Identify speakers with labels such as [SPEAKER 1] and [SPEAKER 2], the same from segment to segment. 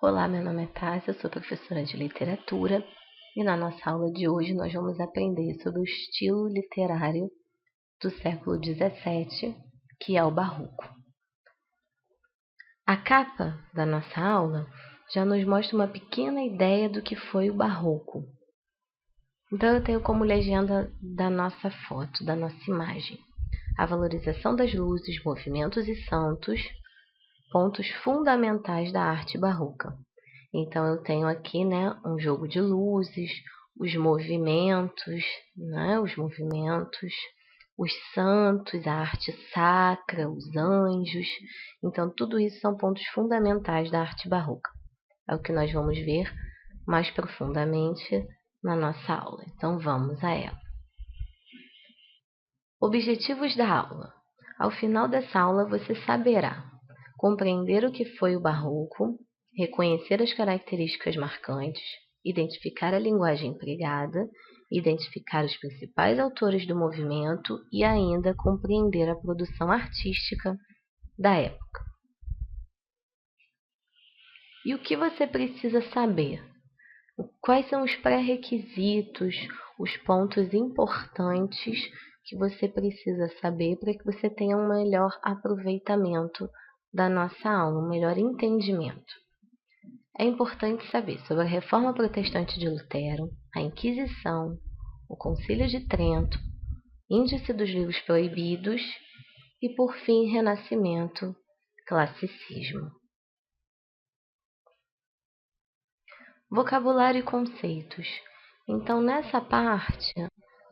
[SPEAKER 1] Olá, meu nome é Tássia, sou professora de literatura e na nossa aula de hoje nós vamos aprender sobre o estilo literário do século XVII, que é o Barroco. A capa da nossa aula já nos mostra uma pequena ideia do que foi o Barroco. Então eu tenho como legenda da nossa foto, da nossa imagem, a valorização das luzes, movimentos e santos, pontos fundamentais da arte barroca. Então, eu tenho aqui, um jogo de luzes, os movimentos, os santos, a arte sacra, os anjos. Então, tudo isso são pontos fundamentais da arte barroca. É o que nós vamos ver mais profundamente na nossa aula. Então, vamos a ela. Objetivos da aula. Ao final dessa aula, você saberá compreender o que foi o Barroco, reconhecer as características marcantes, identificar a linguagem empregada, identificar os principais autores do movimento e ainda compreender a produção artística da época. E o que você precisa saber? Quais são os pré-requisitos, os pontos importantes que você precisa saber para que você tenha um melhor aproveitamento da nossa aula, um melhor entendimento? É importante saber sobre a Reforma Protestante de Lutero, a Inquisição, o Concílio de Trento, Índice dos Livros Proibidos e, por fim, Renascimento, Classicismo. Vocabulário e conceitos. Então, nessa parte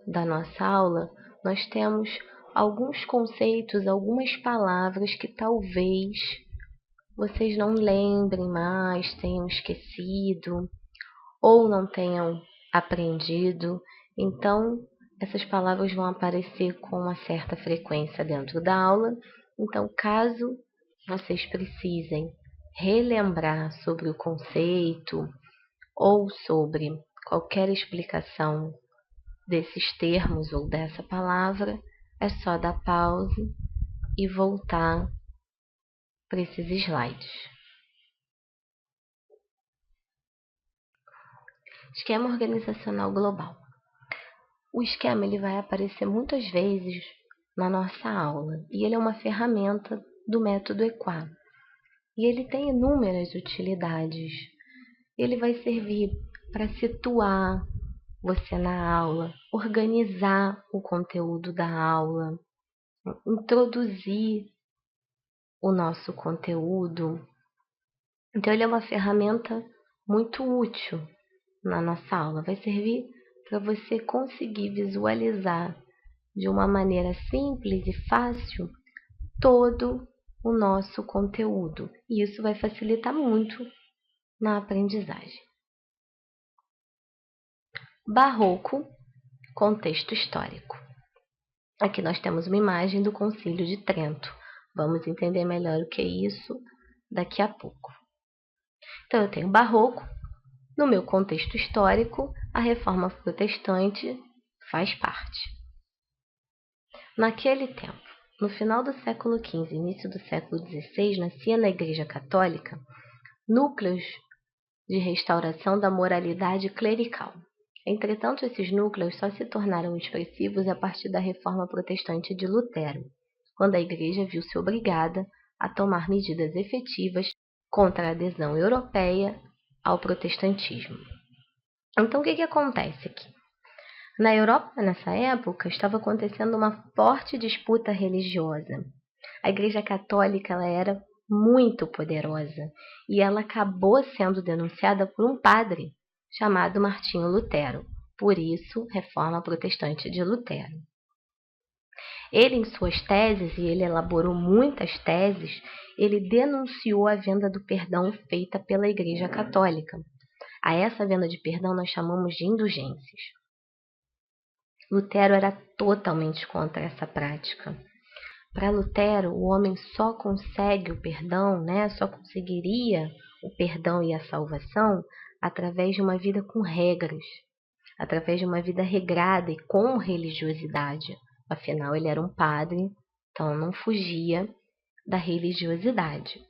[SPEAKER 1] da nossa aula, nós temos alguns conceitos, algumas palavras que talvez vocês não lembrem mais, tenham esquecido ou não tenham aprendido. Então, essas palavras vão aparecer com uma certa frequência dentro da aula. Então, caso vocês precisem relembrar sobre o conceito ou sobre qualquer explicação desses termos ou dessa palavra, é só dar pause e voltar para esses slides. Esquema organizacional global. O esquema ele vai aparecer muitas vezes na nossa aula e ele é uma ferramenta do método EQUA. E ele tem inúmeras utilidades. Ele vai servir para situar você na aula, organizar o conteúdo da aula, introduzir o nosso conteúdo. Então, ele é uma ferramenta muito útil na nossa aula. Vai servir para você conseguir visualizar de uma maneira simples e fácil todo o nosso conteúdo. E isso vai facilitar muito na aprendizagem. Barroco, contexto histórico. Aqui nós temos uma imagem do Concílio de Trento. Vamos entender melhor o que é isso daqui a pouco. Então, eu tenho Barroco. No meu contexto histórico, a Reforma Protestante faz parte. Naquele tempo, no final do século XV e início do século XVI, nascia na Igreja Católica núcleos de restauração da moralidade clerical. Entretanto, esses núcleos só se tornaram expressivos a partir da Reforma Protestante de Lutero, quando a Igreja viu-se obrigada a tomar medidas efetivas contra a adesão europeia ao protestantismo. Então, o que acontece aqui? Na Europa, nessa época, estava acontecendo uma forte disputa religiosa. A Igreja Católica ela era muito poderosa e ela acabou sendo denunciada por um padre chamado Martinho Lutero. Por isso, Reforma Protestante de Lutero. Ele, em suas teses, e ele elaborou muitas teses, ele denunciou a venda do perdão feita pela Igreja Católica. A essa venda de perdão nós chamamos de indulgências. Lutero era totalmente contra essa prática. Para Lutero, o homem só consegue o perdão, só conseguiria o perdão e a salvação através de uma vida com regras, através de uma vida regrada e com religiosidade. Afinal, ele era um padre, então não fugia da religiosidade.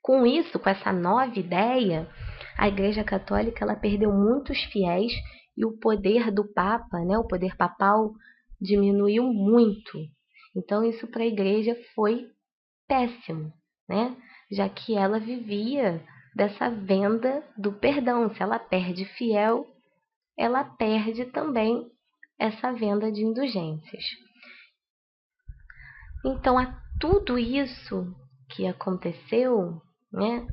[SPEAKER 1] Com isso, com essa nova ideia, a Igreja Católica ela perdeu muitos fiéis e o poder do Papa, né, o poder papal, diminuiu muito. Então, isso para a Igreja foi péssimo, né? Já que ela vivia dessa venda do perdão. Se ela perde fiel, ela perde também essa venda de indulgências. Então, a tudo isso que aconteceu, né,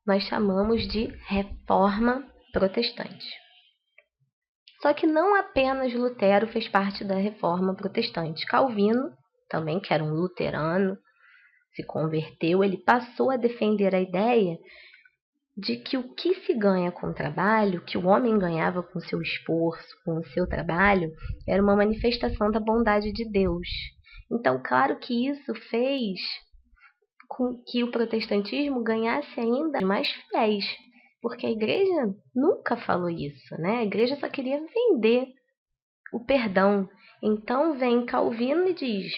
[SPEAKER 1] nós chamamos de Reforma Protestante. Só que não apenas Lutero fez parte da Reforma Protestante. Calvino, também que era um luterano, se converteu, ele passou a defender a ideia de que o que se ganha com o trabalho, que o homem ganhava com seu esforço, com o seu trabalho, era uma manifestação da bondade de Deus. Então, claro que isso fez com que o protestantismo ganhasse ainda mais fiéis, porque a igreja nunca falou isso, né? A igreja só queria vender o perdão. Então vem Calvino e diz: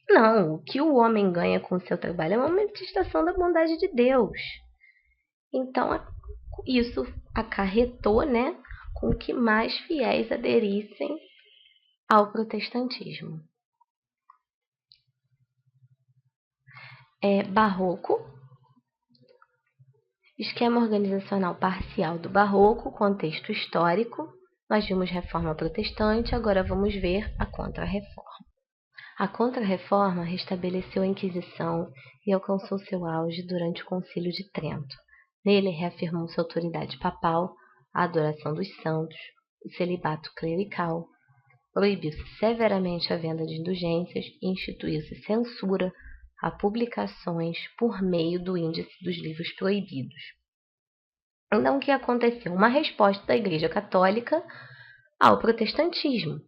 [SPEAKER 1] não, o que o homem ganha com o seu trabalho é uma manifestação da bondade de Deus. Então isso acarretou, né, com que mais fiéis aderissem ao protestantismo. Barroco, esquema organizacional parcial do Barroco, contexto histórico. Nós vimos Reforma Protestante, agora vamos ver a Contra-Reforma. A Contra-Reforma restabeleceu a Inquisição e alcançou seu auge durante o Concílio de Trento. Nele reafirmou sua autoridade papal, a adoração dos santos, o celibato clerical, proibiu-se severamente a venda de indulgências e instituiu-se censura a publicações por meio do índice dos livros proibidos. Então, o que aconteceu? Uma resposta da Igreja Católica ao protestantismo.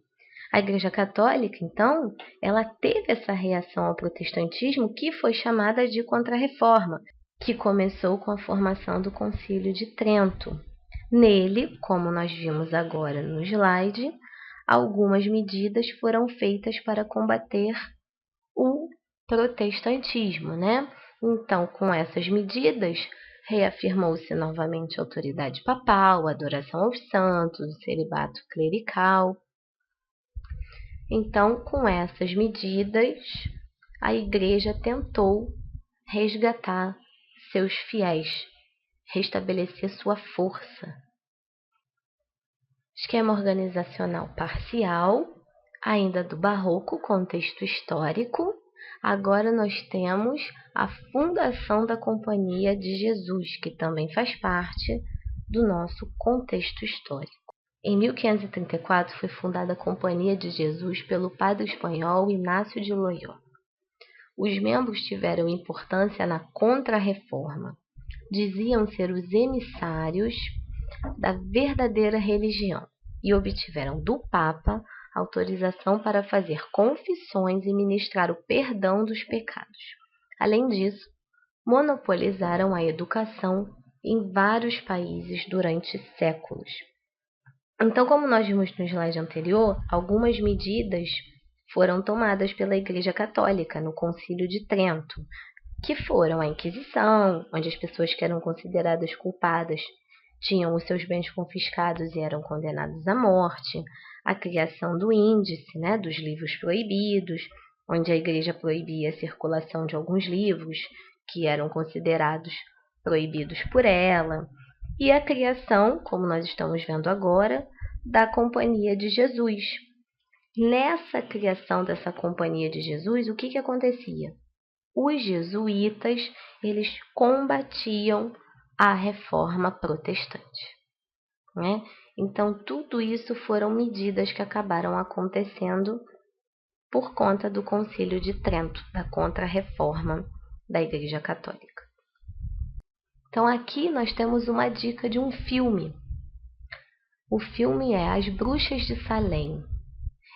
[SPEAKER 1] A Igreja Católica, então, ela teve essa reação ao protestantismo que foi chamada de Contra-Reforma, que começou com a formação do Concílio de Trento. Nele, como nós vimos agora no slide, algumas medidas foram feitas para combater o protestantismo, né? Então, com essas medidas, reafirmou-se novamente a autoridade papal, a adoração aos santos, o celibato clerical. Então, com essas medidas, a Igreja tentou resgatar seus fiéis, restabelecer sua força. Esquema organizacional parcial, ainda do Barroco, contexto histórico. Agora nós temos a fundação da Companhia de Jesus, que também faz parte do nosso contexto histórico. Em 1534 foi fundada a Companhia de Jesus pelo padre espanhol Inácio de Loyola. Os membros tiveram importância na Contra-Reforma. Diziam ser os emissários da verdadeira religião e obtiveram do Papa autorização para fazer confissões e ministrar o perdão dos pecados. Além disso, monopolizaram a educação em vários países durante séculos. Então, como nós vimos no slide anterior, algumas medidas foram tomadas pela Igreja Católica no Concílio de Trento, que foram a Inquisição, onde as pessoas que eram consideradas culpadas tinham os seus bens confiscados e eram condenados à morte, a criação do índice, né, dos livros proibidos, onde a Igreja proibia a circulação de alguns livros que eram considerados proibidos por ela, e a criação, como nós estamos vendo agora, da Companhia de Jesus. Nessa criação dessa Companhia de Jesus, o que acontecia? Os jesuítas, eles combatiam a Reforma Protestante, né? Então, tudo isso foram medidas que acabaram acontecendo por conta do Concílio de Trento, da Contra-Reforma da Igreja Católica. Então, aqui nós temos uma dica de um filme. O filme é As Bruxas de Salem.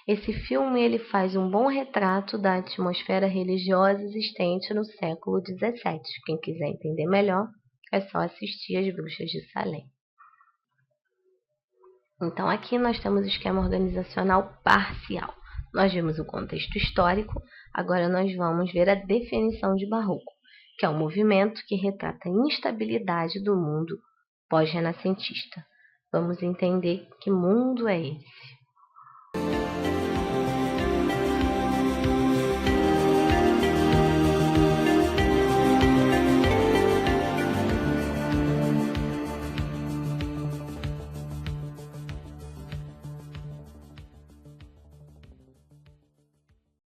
[SPEAKER 1] Esse filme ele faz um bom retrato da atmosfera religiosa existente no século XVII. Quem quiser entender melhor, é só assistir As Bruxas de Salem. Então, aqui nós temos o esquema organizacional parcial. Nós vimos o contexto histórico, agora nós vamos ver a definição de Barroco. que é um movimento que retrata a instabilidade do mundo pós-renascentista. Vamos entender que mundo é esse.